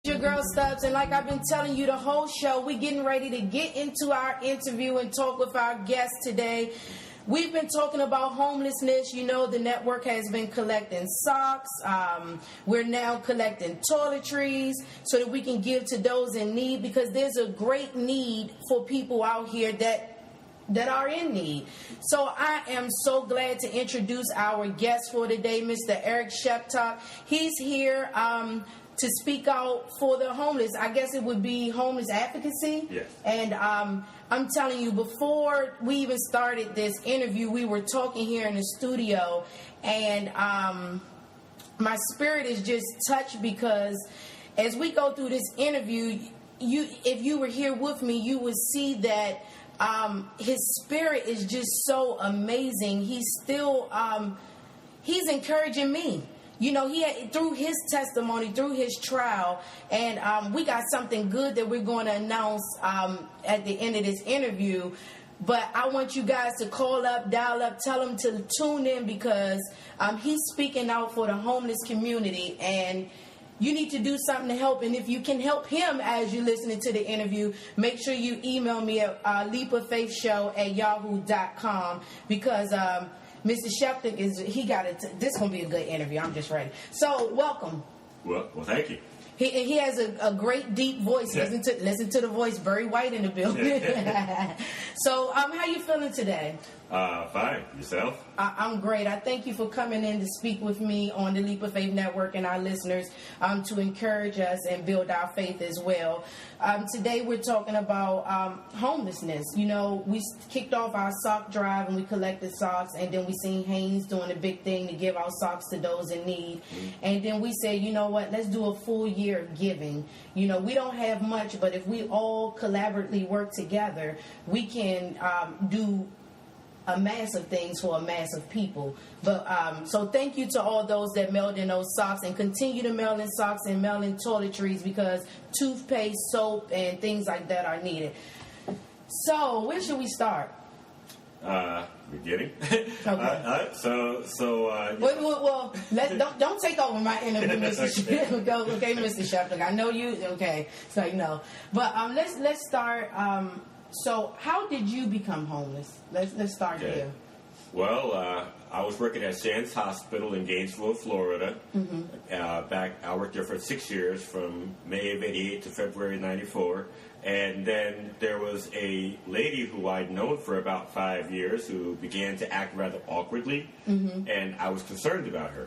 Your girl Stubbs, and like I've been telling you the whole show, we're getting ready to get into our interview and talk with our guest today. We've been talking about homelessness. You know, the network has been collecting socks. We're now collecting toiletries so that we can give to those in need, because there's a great need for people out here that are in need. So I am so glad to introduce our guest for today, Mr. Eric Sheptok. He's here to speak out for the homeless. I guess it would be homeless advocacy. Yes. And I'm telling you, before we even started this interview, we were talking here in the studio, and my spirit is just touched, because as we go through this interview, if you were here with me, you would see that his spirit is just so amazing. He's still he's encouraging me. You know, he had, through his testimony, through his trial, and we got something good that we're going to announce at the end of this interview. But I want you guys to call up, dial up, tell him to tune in, because he's speaking out for the homeless community, and you need to do something to help. And if you can help him as you're listening to the interview, make sure you email me at leapoffaithshow@yahoo.com, because Mr. Shepton this is going to be a good interview. I'm just ready. So, welcome. Well, thank you. He has a great deep voice. Yeah. Listen to the voice. Very white in the building. So, how you feeling today? Fine. Yourself? I'm great. I thank you for coming in to speak with me on the Leap of Faith Network and our listeners, to encourage us and build our faith as well. Today we're talking about homelessness. You know, we kicked off our sock drive and we collected socks, and then we seen Haynes doing a big thing to give out socks to those in need. And then we said, you know what, let's do a full year of giving. You know, we don't have much, but if we all collaboratively work together, we can do a mass of things for a mass of people. But so thank you to all those that mailed in those socks, and continue to mail in socks and mail in toiletries, because toothpaste, soap, and things like that are needed. So where should we start? Beginning. Okay. Well, don't take over my interview, Mr. Shepton. Okay, Mr. Shepton. I know you. Okay, so no. But let's start. So, how did you become homeless? Let's start here. Well, I was working at Shands Hospital in Gainesville, Florida. I worked there for 6 years, from May of '88 to February '94. And then there was a lady who I'd known for about 5 years who began to act rather awkwardly, and I was concerned about her.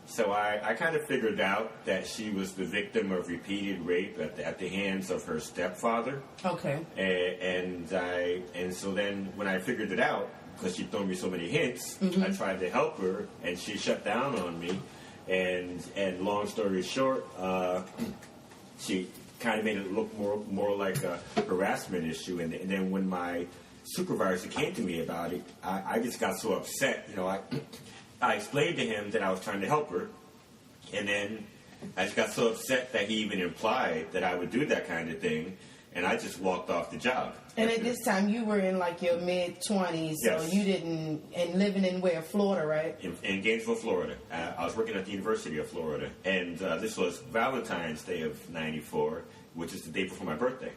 So I kind of figured out that she was the victim of repeated rape at the hands of her stepfather. Okay. And so then when I figured it out, because she'd thrown me so many hints, I tried to help her, and she shut down on me. And long story short, she kind of made it look more like a harassment issue. And then when my supervisor came to me about it, I just got so upset. You know, I explained to him that I was trying to help her, and then I just got so upset that he even implied that I would do that kind of thing, and I just walked off the job. And at this time, you were in like your mid-20s, so yes. You didn't, and living in where, Florida, right? In Gainesville, Florida. I was working at the University of Florida, and this was Valentine's Day of '94, which is the day before my birthday.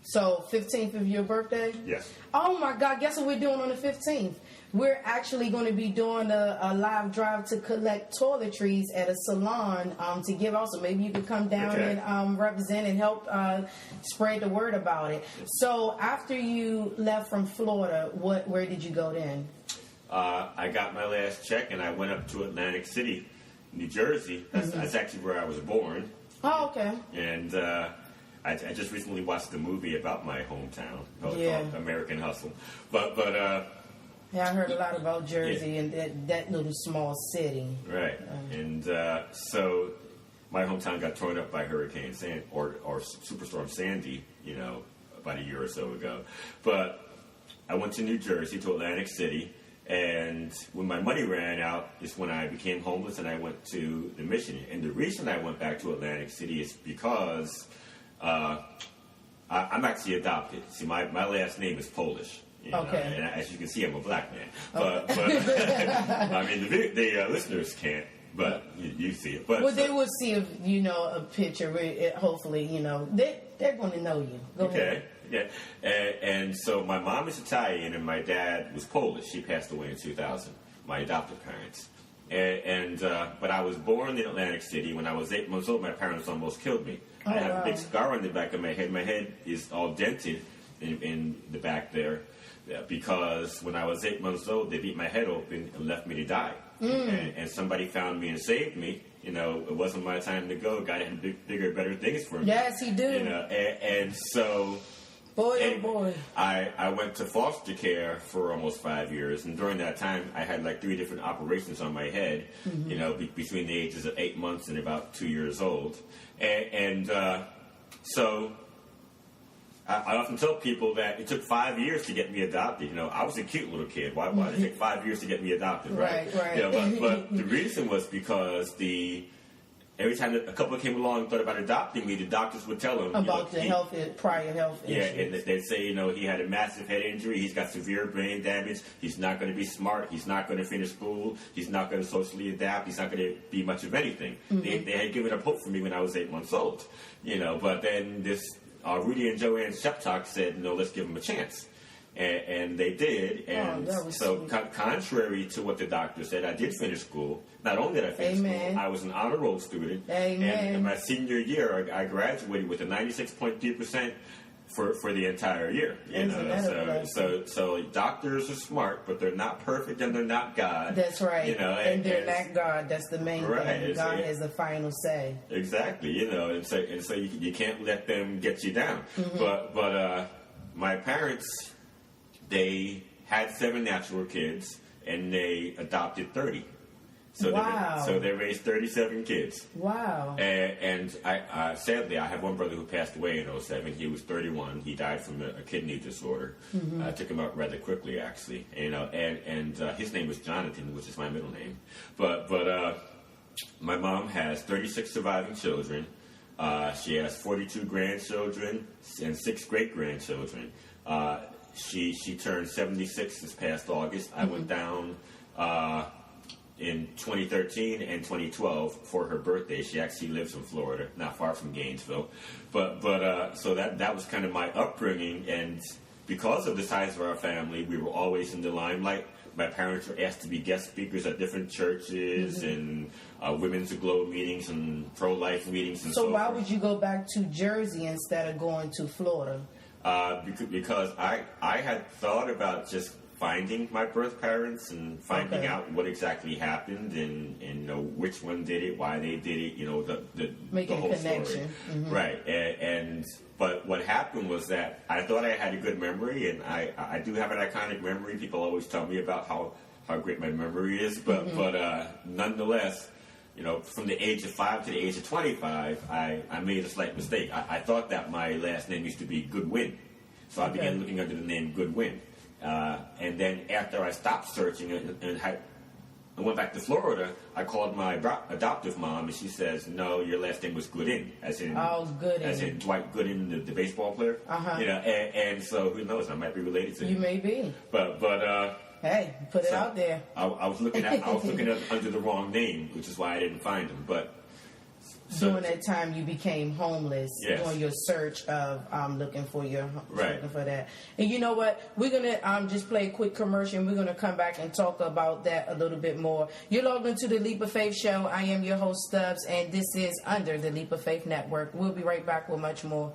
So, 15th of your birthday? Yes. Oh my God, guess what we're doing on the 15th? We're actually going to be doing a live drive to collect toiletries at a salon to give out. So maybe you could come down and represent and help spread the word about it. So after you left from Florida, where did you go then? I got my last check and I went up to Atlantic City, New Jersey. That's actually where I was born. Oh, okay. And I just recently watched a movie about my hometown called American Hustle. But yeah, I heard a lot about Jersey and that little small city. Right. And so my hometown got torn up by Hurricane or Superstorm Sandy, you know, about a year or so ago. But I went to New Jersey, to Atlantic City, and when my money ran out is when I became homeless and I went to the mission. And the reason I went back to Atlantic City is because I'm actually adopted. See, my last name is Polish. You know, and as you can see, I'm a black man. But I mean, the listeners can't. but you see it. But well, they will see a picture. Hopefully, they're going to know you. Go ahead. Yeah. And so my mom is Italian and my dad was Polish. She passed away in 2000. My adoptive parents. But I was born in Atlantic City. When I was 8 months old, my parents almost killed me. I have a big scar on the back of my head. My head is all dented in the back there because when I was 8 months old, they beat my head open and left me to die. And somebody found me and saved me. It wasn't my time to go. God had bigger, better things for me. Yes, he did. And so... Boy. I went to foster care for almost 5 years, and during that time, I had like 3 different operations on my head, between the ages of 8 months and about 2 years old. So I often tell people that it took 5 years to get me adopted. I was a cute little kid. Why did it take 5 years to get me adopted, right? Right. But the reason was because every time a couple came along and thought about adopting me, the doctors would tell them about the prior health issues. Yeah, and they'd say, he had a massive head injury, he's got severe brain damage, he's not going to be smart, he's not going to finish school, he's not going to socially adapt, he's not going to be much of anything. They had given up hope for me when I was 8 months old, But then this Rudy and Joanne Sheptalk said, let's give him a chance. And they did, and contrary to what the doctor said, I did finish school. Not only did I finish school, I was an honor roll student. Amen. And in my senior year, I graduated with a 96.3% for the entire year. So doctors are smart, but they're not perfect and they're not God. That's right. And they're not God. That's the main thing. God has the final say. Exactly. And so you can't let them get you down. But my parents. They had 7 natural kids, and they adopted 30. So they raised 37 kids. Wow. And I sadly, I have one brother who passed away in 2007. He was 31. He died from a kidney disorder. I took him out rather quickly, actually. And his name was Jonathan, which is my middle name. But my mom has 36 surviving children. She has 42 grandchildren and 6 great-grandchildren. She turned 76 this past August. I went down in 2013 and 2012 for her birthday. She actually lives in Florida, not far from Gainesville. But so that was kind of my upbringing, and because of the size of our family, we were always in the limelight. My parents were asked to be guest speakers at different churches and Women's Aglow meetings and pro-life meetings and so forth. So why would you go back to Jersey instead of going to Florida? Because I had thought about just finding my birth parents and finding out what exactly happened and which one did it, why they did it, making the whole a connection. Story. Right. But what happened was that I thought I had a good memory, and I do have an iconic memory. People always tell me about how great my memory is, but nonetheless, from the age of 5 to the age of 25, I made a slight mistake. I thought that my last name used to be Goodwin, so I began looking under the name Goodwin. And then after I stopped searching and went back to Florida, I called my adoptive mom, and she says, "No, your last name was Goodin, as in Dwight Gooden, the baseball player." And so who knows? I might be related to him. You may be. But hey, put it out there. I was looking at under the wrong name, which is why I didn't find him. But during that time, you became homeless. Yes. Doing your search of looking for that. And you know what? We're gonna just play a quick commercial, and we're gonna come back and talk about that a little bit more. You're logged into the Leap of Faith show. I am your host Stubbs, and this is Under the Leap of Faith Network. We'll be right back with much more.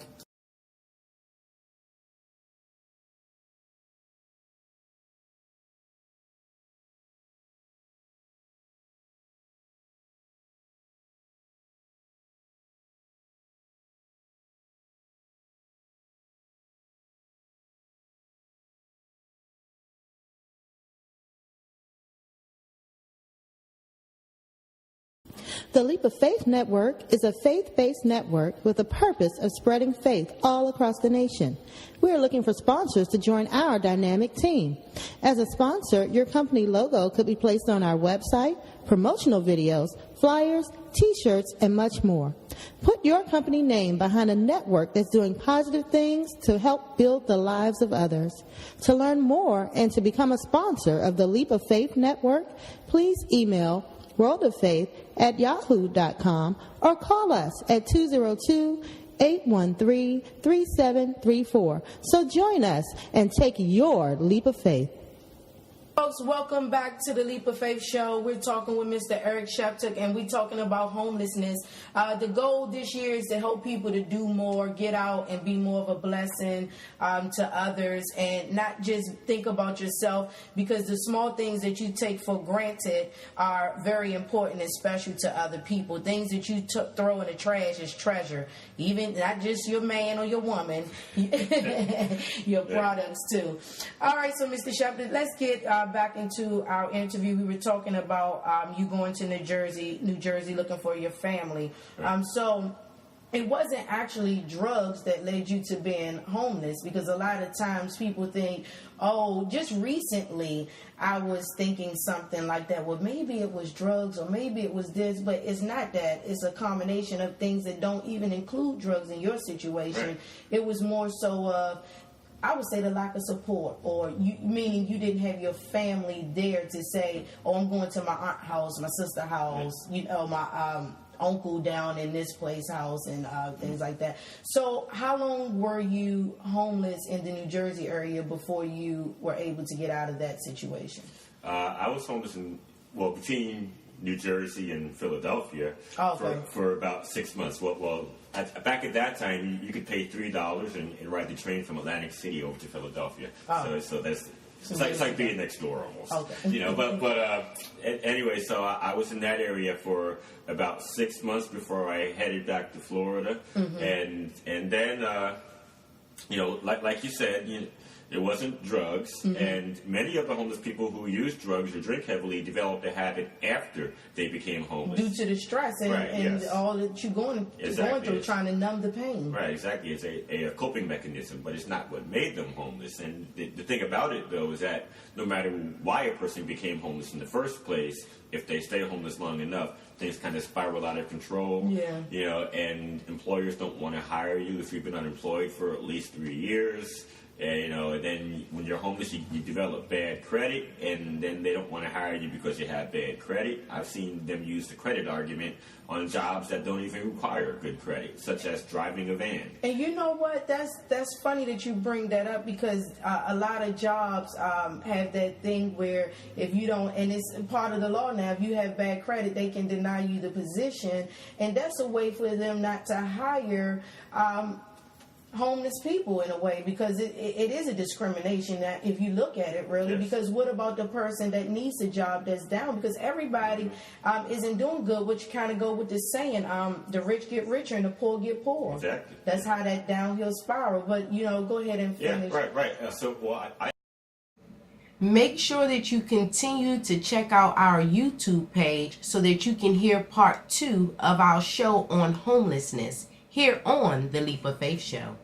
The Leap of Faith Network is a faith-based network with the purpose of spreading faith all across the nation. We are looking for sponsors to join our dynamic team. As a sponsor, your company logo could be placed on our website, promotional videos, flyers, t-shirts, and much more. Put your company name behind a network that's doing positive things to help build the lives of others. To learn more and to become a sponsor of the Leap of Faith Network, please email worldoffaith@yahoo.com, or call us at 202-813-3734. So join us and take your leap of faith. Folks, welcome back to the Leap of Faith show. We're talking with Mr. Eric Sheptock, and we're talking about homelessness. The goal this year is to help people to do more, get out and be more of a blessing to others, and not just think about yourself, because the small things that you take for granted are very important and special to other people. Things that you throw in the trash is treasure, even not just your man or your woman, your products too. All right, so Mr. Sheptock, let's get back into our interview. We were talking about you going to New Jersey looking for your family. So it wasn't actually drugs that led you to being homeless, because a lot of times people think, oh, just recently I was thinking something like that. Well, maybe it was drugs, or maybe it was this, but it's not that. It's a combination of things that don't even include drugs in your situation. Right. It was more so of, I would say, the lack of support, or meaning you didn't have your family there to say, oh, I'm going to my aunt house, my sister house, my uncle down in this place house, and things like that. So how long were you homeless in the New Jersey area before you were able to get out of that situation? I was homeless between New Jersey and Philadelphia for about 6 months. Back at that time, you could pay $3 and ride the train from Atlantic City over to Philadelphia. So that's it's like being next door almost. Okay. Anyway, so I was in that area for about 6 months before I headed back to Florida, and then like you said, it wasn't drugs, and many of the homeless people who use drugs or drink heavily developed a habit after they became homeless. Due to the stress and all that you're going through, trying to numb the pain. Right, exactly. It's a coping mechanism, but it's not what made them homeless. And the thing about it, though, is that no matter why a person became homeless in the first place, if they stay homeless long enough, things kind of spiral out of control. Yeah. And employers don't want to hire you if you've been unemployed for at least 3 years. And then when you're homeless, you develop bad credit, and then they don't want to hire you because you have bad credit. I've seen them use the credit argument on jobs that don't even require good credit, such as driving a van. And you know what? That's funny that you bring that up, because a lot of jobs have that thing where if you don't, and it's part of the law now, if you have bad credit, they can deny you the position, and that's a way for them not to hire homeless people in a way, because it is a discrimination that if you look at it really. Yes. Because what about the person that needs a job that's down? Because everybody isn't doing good, which kind of go with this saying, the rich get richer and the poor get poor. Exactly. That's how that downhill spiral. But go ahead and finish. Yeah, right. Make sure that you continue to check out our YouTube page so that you can hear part 2 of our show on homelessness here on the Leap of Faith Show.